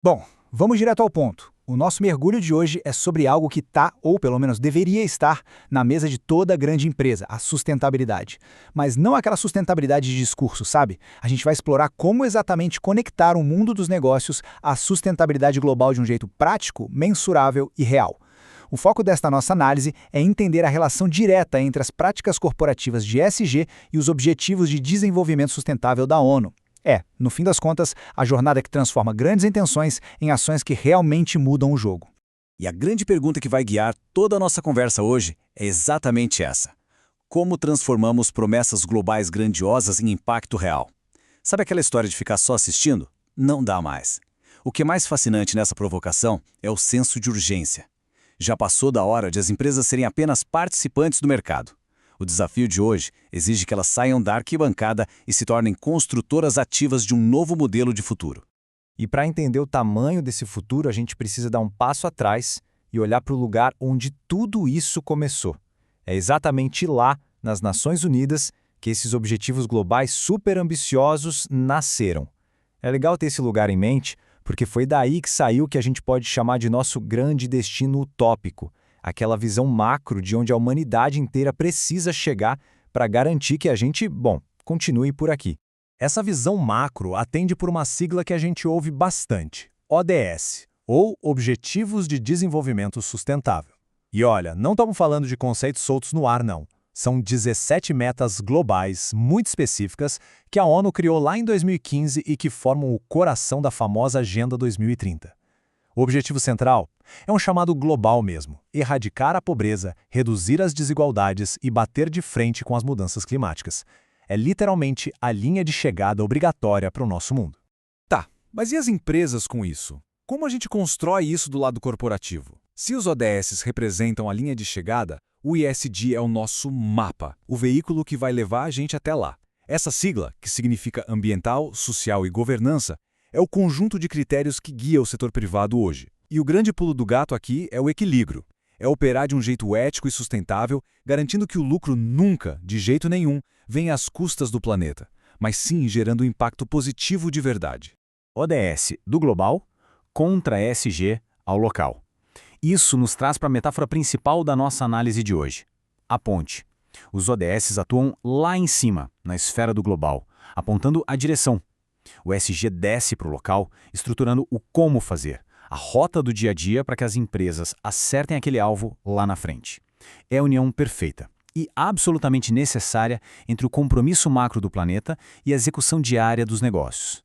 Bom, vamos direto ao ponto. O nosso mergulho de hoje é sobre algo que está, ou pelo menos deveria estar, na mesa de toda grande empresa, a sustentabilidade. Mas não aquela sustentabilidade de discurso, sabe? A gente vai explorar como exatamente conectar o mundo dos negócios à sustentabilidade global de um jeito prático, mensurável e real. O foco desta nossa análise é entender a relação direta entre as práticas corporativas de ESG e os Objetivos de Desenvolvimento Sustentável da ONU. No fim das contas, a jornada que transforma grandes intenções em ações que realmente mudam o jogo. E a grande pergunta que vai guiar toda a nossa conversa hoje é exatamente essa. Como transformamos promessas globais grandiosas em impacto real? Sabe aquela história de ficar só assistindo? Não dá mais. O que é mais fascinante nessa provocação é o senso de urgência. Já passou da hora de as empresas serem apenas participantes do mercado. O desafio de hoje exige que elas saiam da arquibancada e se tornem construtoras ativas de um novo modelo de futuro. E para entender o tamanho desse futuro, a gente precisa dar um passo atrás e olhar para o lugar onde tudo isso começou. É exatamente lá, nas Nações Unidas, que esses objetivos globais super ambiciosos nasceram. É legal ter esse lugar em mente, porque foi daí que saiu o que a gente pode chamar de nosso grande destino utópico, aquela visão macro de onde a humanidade inteira precisa chegar para garantir que a gente, continue por aqui. Essa visão macro atende por uma sigla que a gente ouve bastante, ODS, ou Objetivos de Desenvolvimento Sustentável. E olha, não estamos falando de conceitos soltos no ar, não. São 17 metas globais muito específicas que a ONU criou lá em 2015 e que formam o coração da famosa Agenda 2030. O objetivo central é um chamado global mesmo: erradicar a pobreza, reduzir as desigualdades e bater de frente com as mudanças climáticas. É literalmente a linha de chegada obrigatória para o nosso mundo. Tá, mas e as empresas com isso? Como a gente constrói isso do lado corporativo? Se os ODS representam a linha de chegada, o ESG é o nosso mapa, o veículo que vai levar a gente até lá. Essa sigla, que significa ambiental, social e governança, é o conjunto de critérios que guia o setor privado hoje. E o grande pulo do gato aqui é o equilíbrio. É operar de um jeito ético e sustentável, garantindo que o lucro nunca, de jeito nenhum, venha às custas do planeta, mas sim gerando um impacto positivo de verdade. ODS do global contra ESG ao local. Isso nos traz para a metáfora principal da nossa análise de hoje: a ponte. Os ODS atuam lá em cima, na esfera do global, apontando a direção. O ESG desce para o local, estruturando o como fazer, a rota do dia a dia para que as empresas acertem aquele alvo lá na frente. É a união perfeita e absolutamente necessária entre o compromisso macro do planeta e a execução diária dos negócios.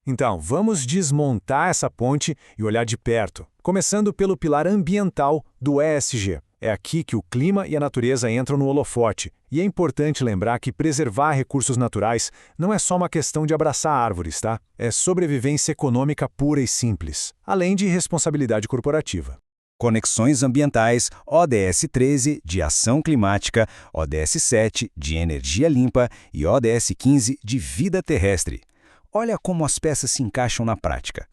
Então, vamos desmontar essa ponte e olhar de perto, começando pelo pilar ambiental do ESG. É aqui que o clima e a natureza entram no holofote, e é importante lembrar que preservar recursos naturais não é só uma questão de abraçar árvores, tá? É sobrevivência econômica pura e simples, além de responsabilidade corporativa. Conexões ambientais, ODS 13 de ação climática, ODS 7 de energia limpa e ODS 15 de vida terrestre. Olha como as peças se encaixam na prática.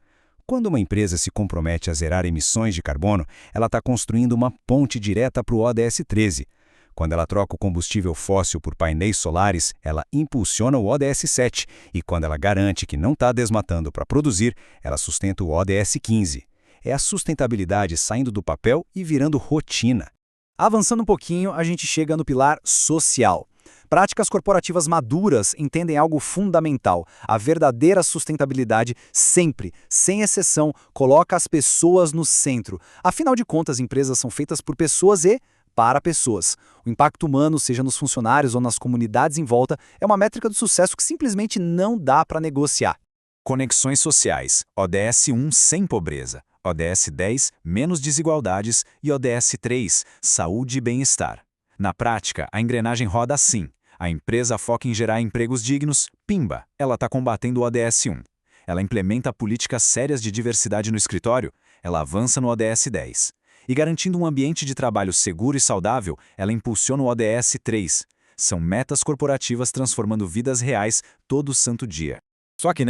Quando uma empresa se compromete a zerar emissões de carbono, ela está construindo uma ponte direta para o ODS 13. Quando ela troca o combustível fóssil por painéis solares, ela impulsiona o ODS 7. E quando ela garante que não está desmatando para produzir, ela sustenta o ODS 15. É a sustentabilidade saindo do papel e virando rotina. Avançando um pouquinho, a gente chega no pilar social. Práticas corporativas maduras entendem algo fundamental: a verdadeira sustentabilidade sempre, sem exceção, coloca as pessoas no centro. Afinal de contas, empresas são feitas por pessoas e para pessoas. O impacto humano, seja nos funcionários ou nas comunidades em volta, é uma métrica do sucesso que simplesmente não dá para negociar. Conexões sociais, ODS 1 sem pobreza, ODS 10 menos desigualdades e ODS 3 saúde e bem-estar. Na prática, a engrenagem roda assim. A empresa foca em gerar empregos dignos, pimba, ela está combatendo o ODS 1. Ela implementa políticas sérias de diversidade no escritório, ela avança no ODS 10. E garantindo um ambiente de trabalho seguro e saudável, ela impulsiona o ODS 3. São metas corporativas transformando vidas reais todo santo dia. Só que,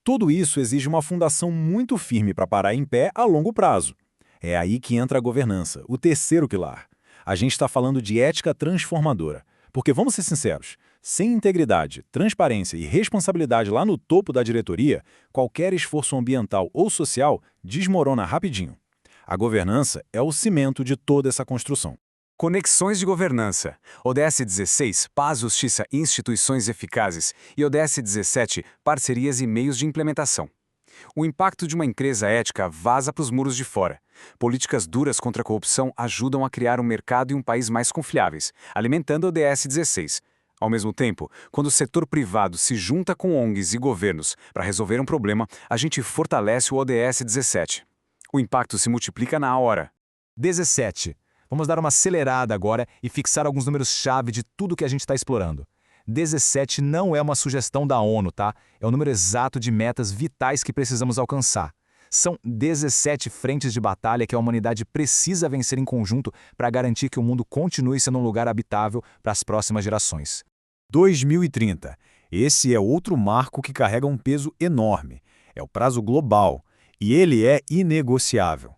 tudo isso exige uma fundação muito firme para parar em pé a longo prazo. É aí que entra a governança, o terceiro pilar. A gente está falando de ética transformadora. Porque, vamos ser sinceros, Sem integridade, transparência e responsabilidade lá no topo da diretoria, qualquer esforço ambiental ou social desmorona rapidinho. A governança é o cimento de toda essa construção. Conexões de governança. ODS 16, paz, justiça e instituições eficazes. E ODS 17, parcerias e meios de implementação. O impacto de uma empresa ética vaza para os muros de fora. Políticas duras contra a corrupção ajudam a criar um mercado e um país mais confiáveis, alimentando o ODS 16. Ao mesmo tempo, quando o setor privado se junta com ONGs e governos para resolver um problema, a gente fortalece o ODS 17. O impacto se multiplica na hora. 17. Vamos dar uma acelerada agora e fixar alguns números-chave de tudo que a gente está explorando. 17 não é uma sugestão da ONU, tá? É o número exato de metas vitais que precisamos alcançar. São 17 frentes de batalha que a humanidade precisa vencer em conjunto para garantir que o mundo continue sendo um lugar habitável para as próximas gerações. 2030. Esse é outro marco que carrega um peso enorme. É o prazo global. E ele é inegociável.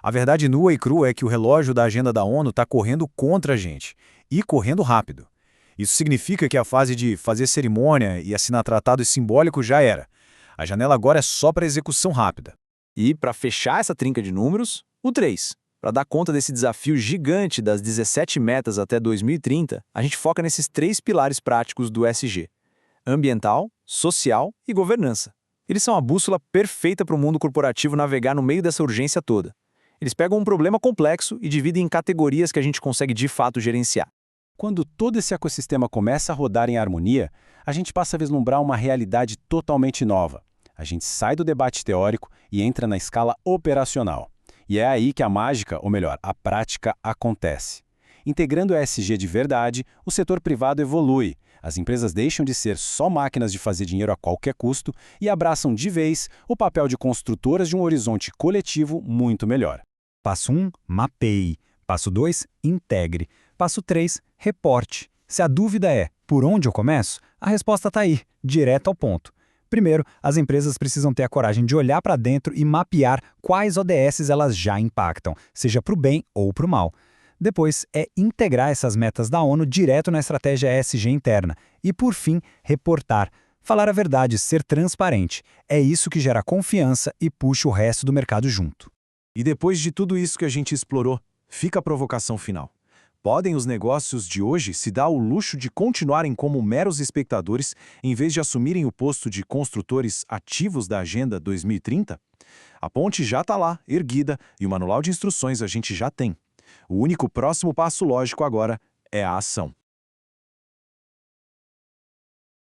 A verdade nua e crua é que o relógio da agenda da ONU está correndo contra a gente. E correndo rápido. Isso significa que a fase de fazer cerimônia e assinar tratados simbólicos já era. A janela agora é só para execução rápida. E, para fechar essa trinca de números, o 3. Para dar conta desse desafio gigante das 17 metas até 2030, a gente foca nesses 3 pilares práticos do ESG: ambiental, social e governança. Eles são a bússola perfeita para o mundo corporativo navegar no meio dessa urgência toda. Eles pegam um problema complexo e dividem em categorias que a gente consegue de fato gerenciar. Quando todo esse ecossistema começa a rodar em harmonia, a gente passa a vislumbrar uma realidade totalmente nova. A gente sai do debate teórico e entra na escala operacional. E é aí que a mágica, ou melhor, a prática, acontece. Integrando o ESG de verdade, o setor privado evolui. As empresas deixam de ser só máquinas de fazer dinheiro a qualquer custo e abraçam de vez o papel de construtoras de um horizonte coletivo muito melhor. Passo 1, mapeie. Passo 2, integre. Passo 3, reporte. Se a dúvida é, por onde eu começo? A resposta está aí, direto ao ponto. Primeiro, as empresas precisam ter a coragem de olhar para dentro e mapear quais ODS elas já impactam, seja para o bem ou para o mal. Depois, é integrar essas metas da ONU direto na estratégia ESG interna. E, por fim, reportar. Falar a verdade, ser transparente. É isso que gera confiança e puxa o resto do mercado junto. E depois de tudo isso que a gente explorou, fica a provocação final. Podem os negócios de hoje se dar o luxo de continuarem como meros espectadores em vez de assumirem o posto de construtores ativos da Agenda 2030? A ponte já está lá, erguida, e o manual de instruções a gente já tem. O único próximo passo lógico agora é a ação.